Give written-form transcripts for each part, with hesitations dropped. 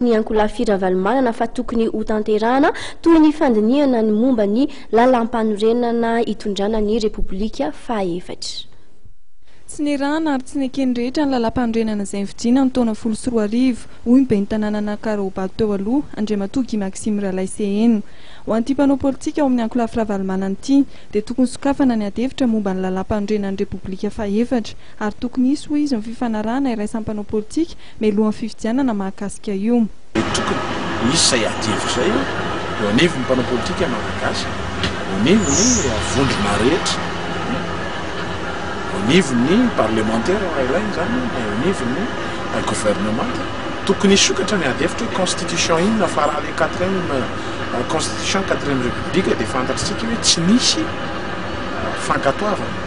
Ny Ankolafira Valmanana fa tokony ho tanterahana toy ny fandinihana ny momba ny lalam-panorenana itondrana ny Repoblika faha-efatra. Tsy nirahana ary tsy nekeny rehetra ny lalam-panorenana izay nividiana ny taona 2010 hoy ny ben'ny tanàna Karoba teo aloha Andriamatoa Maxime Ralaiseheno. Ho an'ity mpanao politika ao amin'ny Ankolafira Valmanana ity dia tokony sokafana ny ady-hevitra momba ny lalam-panorenana ny Repoblika faha-efatra ary tokony hisy hoy izy ny fifanarahana iraisan'ny mpanao politika mialohan'ny fifidianana mahakasika io. Tokony hisy izay ady-hevitra izay eo anivon'ny mpanao politika malagasy, eo anivon'ny vondrona rehetra, eo anivon'ny parlementaire ilainy zany, eo anivon'ny gouvernement. Tokony hisokatra ny ady-hevitra constitution inona fa raha le 4e constitution 4e république dia fantatritsika hoe tsy nisy fankatoavana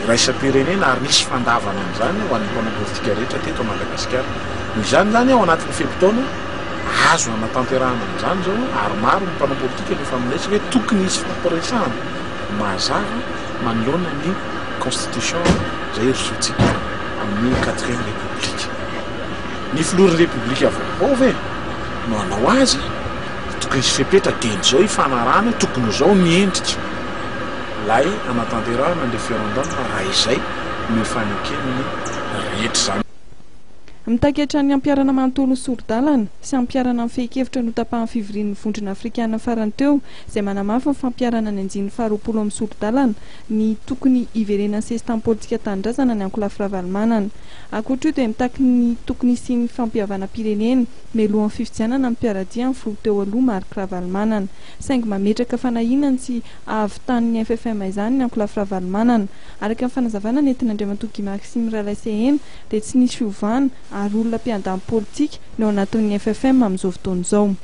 iraisam-pirenena ary nisy fandavana amin'izany ho an'ny mpanao politika rehetra teto Madagasikara. Noho izany zany ao anatin'ny fepitaona azo anatanterahana amin'izany zao ary maro ny mpanao politika nefa amin'ilay hoe tokony hisy fampiresahana mazava manoloana ny constitution izay heritsotsika amin'ny 4e république. Ny filohan'ny république avao ve no hanao azy tokony hisy fepetra dieny zao hifanarahana tokony zao miendrika lay anatanterahana ny referendum raha izay no fanekeny rehetra zany. Mitaketra ny ampiarana manontolo sordalana sy ampiarana amin'ny fehi-kevitra no tapahan'ny fivorian'ny vondrona afrikana farany teo izay manamafy ny fampiarana ny anjin'ny faharoapolo amin'ny sordalana ny tokony hiverenan'ny sestam politika tandrazana ny Ankolafira Valmanana. Ankoatra io dia mitaky ny tokony sy ny fampihavana pirenena mialohan'ny fifidianana amin'ny mpiaradia amin'ny folo teo aloha Marc Ravalomanana. Saingy mametraka fanahinany sy ahavitanin'ny FFM izany ny Ankolafira Valmanana. Araka ny fanazavana nentin'Andriamatoa Maxime Ralaiseheno dia tsy nisy fiovana ary olona mpiandamy politika no anatin'ny FFM amin'izao fotoana izao.